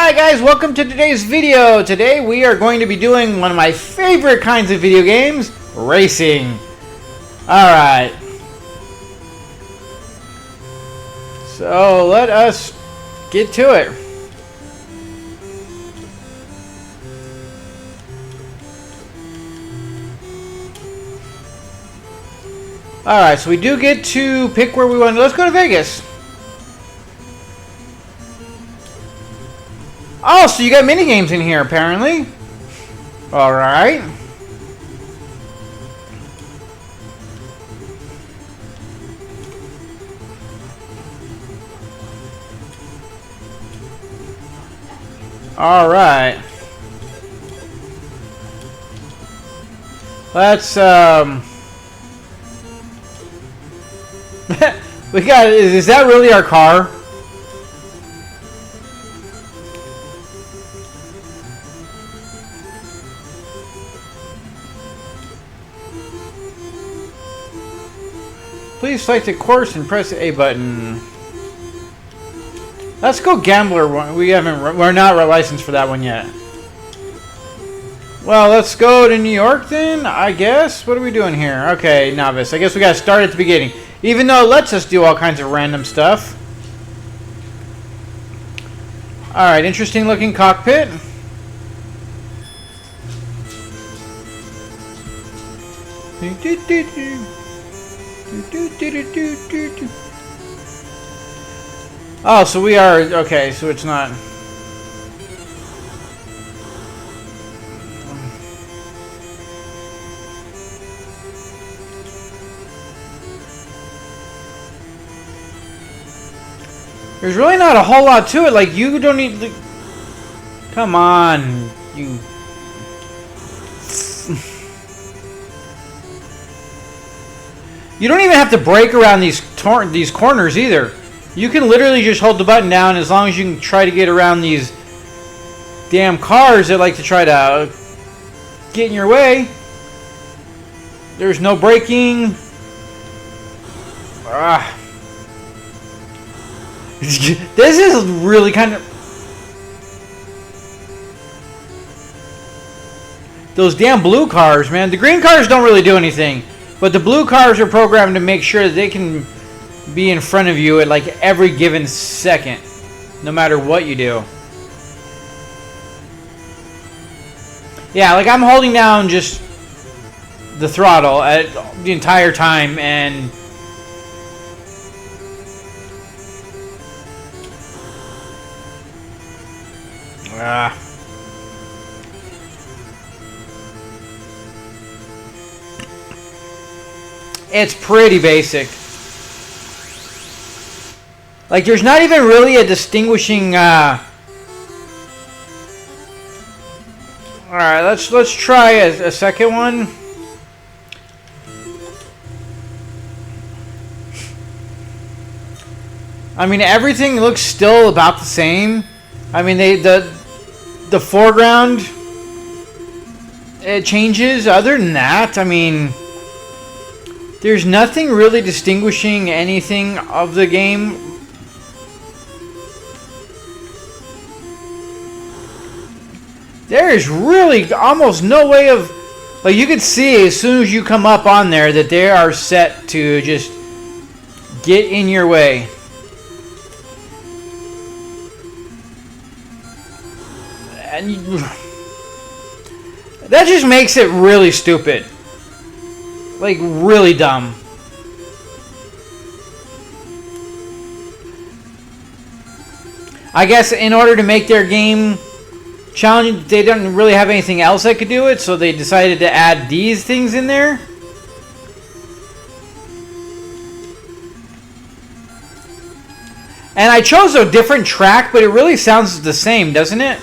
Alright guys, welcome to today's video. Today we are going to be doing one of my favorite kinds of video games, racing. Alright. So let us get to it. Alright, so we do get to pick where we want to. Let's go to Vegas. Oh, so you got mini games in here, apparently. All right. All right. Let's we got. Is that really our car? Please select a course and press the A button. Let's go Gambler one. We're not licensed for that one yet. Well, let's go to New York then, I guess. What are we doing here? Okay, novice. I guess we gotta start at the beginning. Even though it lets us do all kinds of random stuff. Alright, interesting looking cockpit. Oh, so we are okay, so it's not. There's really not a whole lot to it. Like, you don't need. Come on, you. You don't even have to brake around these corners either. You can literally just hold the button down as long as you can try to get around these damn cars that like to try to get in your way. There's no braking. This is really kind of... Those damn blue cars, man. The green cars don't really do anything. But the blue cars are programmed to make sure that they can be in front of you at like every given second, no matter what you do. Yeah, like I'm holding down just the throttle at the entire time, and it's pretty basic. Like, there's not even really a distinguishing. All right, let's try a second one. I mean, everything looks still about the same. I mean, the foreground, it changes. Other than that, I mean, there's nothing really distinguishing anything of the game. There is really almost no way of... Like, you can see as soon as you come up on there that they are set to just get in your way. And that just makes it really stupid. Like, really dumb. I guess in order to make their game challenging, they didn't really have anything else that could do it, so they decided to add these things in there. And I chose a different track, but it really sounds the same, doesn't it?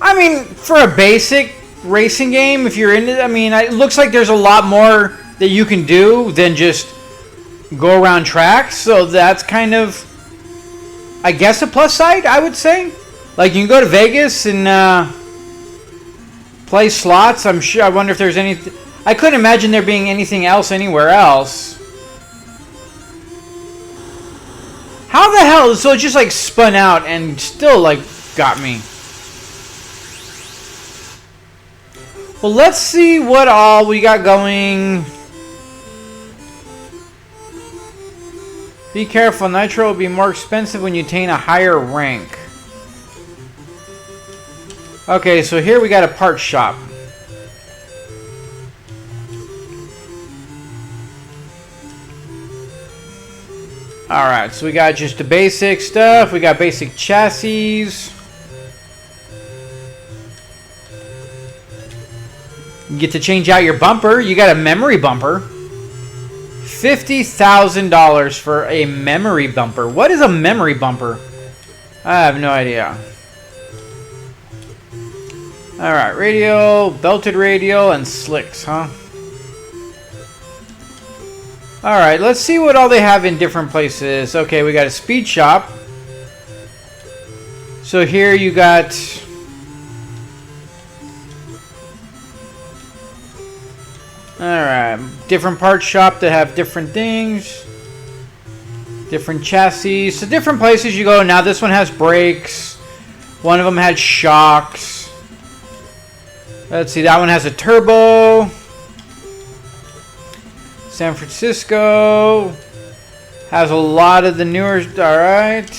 I mean, for a basic racing game, if you're into it, I mean, it looks like there's a lot more that you can do than just go around tracks. So that's kind of, I guess, a plus side, I would say. Like, you can go to Vegas and play slots. I'm sure. I wonder if there's any. I couldn't imagine there being anything else anywhere else. How the hell? So it just like spun out and still like got me. Well, let's see what all we got going. Be careful, nitro will be more expensive when you attain a higher rank. Okay, so here we got a parts shop. Alright, so we got just the basic stuff. We got basic chassis. You get to change out your bumper. You got a memory bumper. $50,000 for a memory bumper. What is a memory bumper? I have no idea. Alright, radio, belted radio, and slicks, huh? Alright, let's see what all they have in different places. Okay, we got a speed shop. So here you got... Alright, different parts shop that have different things. Different chassis. So different places you go. Now this one has brakes. One of them had shocks. Let's see, that one has a turbo. San Francisco has a lot of the newer. Alright.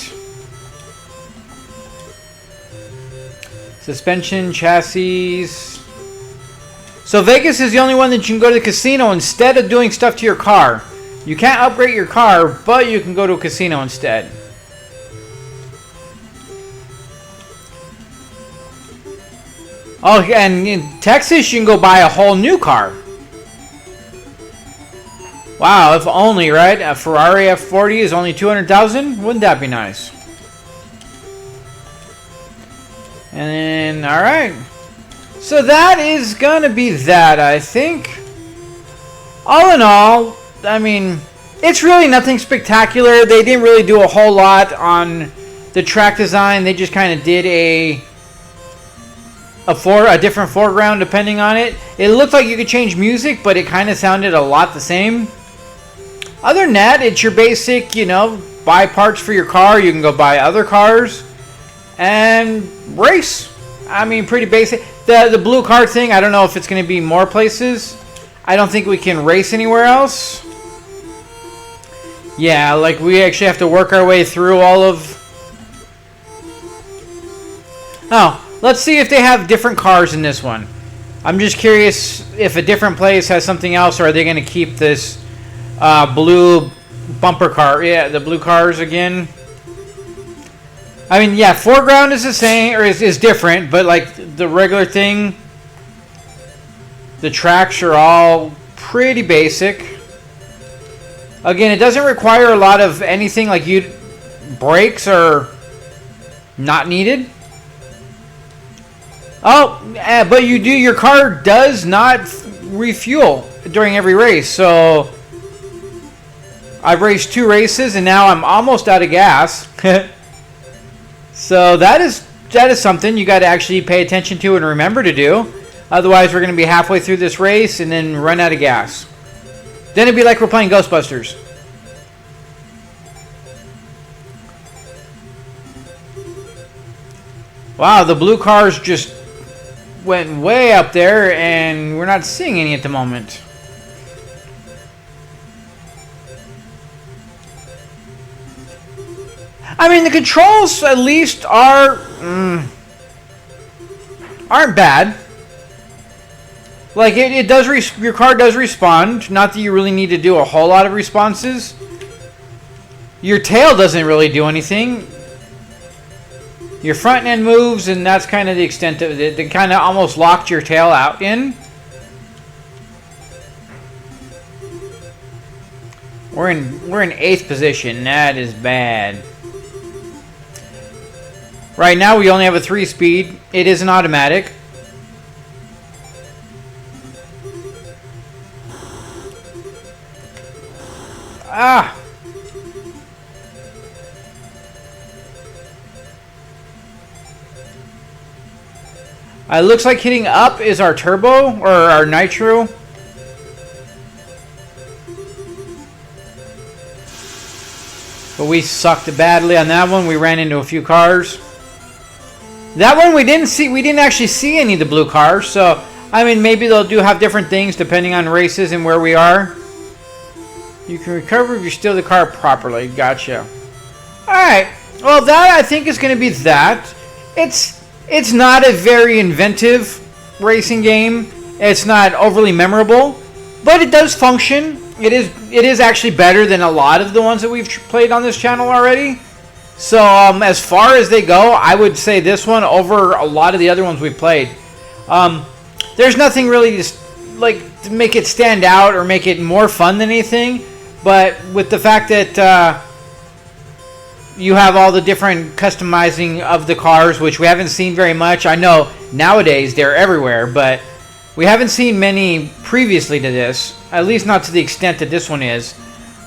Suspension, chassis. So Vegas is the only one that you can go to the casino instead of doing stuff to your car. You can't upgrade your car, but you can go to a casino instead. Oh, and in Texas you can go buy a whole new car. Wow, if only, right? A Ferrari F40 is only $200,000? Wouldn't that be nice? And then, alright. So that is gonna be that, I think. All in all, I mean, it's really nothing spectacular. They didn't really do a whole lot on the track design. They just kind of did a different foreground depending on it. It looked like you could change music, but it kind of sounded a lot the same. Other than that, it's your basic, you know, buy parts for your car. You can go buy other cars and race. I mean, pretty basic. The blue car thing, I don't know if it's going to be more places. I don't think we can race anywhere else. Yeah, like we actually have to work our way through all of... Oh, let's see if they have different cars in this one. I'm just curious if a different place has something else, or are they going to keep this blue bumper car? Yeah, the blue cars again. I mean, yeah, foreground is the same, or is different, but like the regular thing, the tracks are all pretty basic. Again, it doesn't require a lot of anything, like brakes are not needed. Oh, but your car does not refuel during every race, so I've raced 2 races and now I'm almost out of gas. So that is something you got to actually pay attention to and remember to do. Otherwise, we're going to be halfway through this race and then run out of gas. Then it'd be like we're playing Ghostbusters. Wow, the blue cars just went way up there and we're not seeing any at the moment. I mean, the controls at least aren't bad. Like it does. Your car does respond. Not that you really need to do a whole lot of responses. Your tail doesn't really do anything. Your front end moves, and that's kind of the extent of it. They kind of almost locked your tail out in. We're in 8th position. That is bad. Right now we only have a 3-speed. It is an automatic. Ah. It looks like hitting up is our turbo or our nitro. But we sucked badly on that one. We ran into a few cars. That one we didn't actually see any of the blue cars. So, I mean, maybe they'll have different things depending on races and where we are. You can recover if you steal the car properly. Gotcha. Alright. Well, that I think is going to be that. It's not a very inventive racing game. It's not overly memorable. But it does function. It is actually better than a lot of the ones that we've played on this channel already. So as far as they go, I would say this one over a lot of the other ones we've played. There's nothing really to make it stand out or make it more fun than anything. But with the fact that you have all the different customizing of the cars, which we haven't seen very much. I know nowadays they're everywhere, but we haven't seen many previously to this, at least not to the extent that this one is.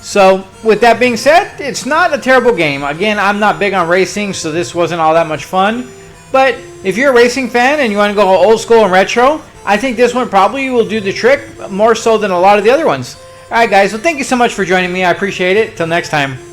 So, with that being said, it's not a terrible game. Again, I'm not big on racing, so this wasn't all that much fun. But if you're a racing fan and you want to go old school and retro, I think this one probably will do the trick more so than a lot of the other ones. Alright guys, well thank you so much for joining me. I appreciate it. Till next time.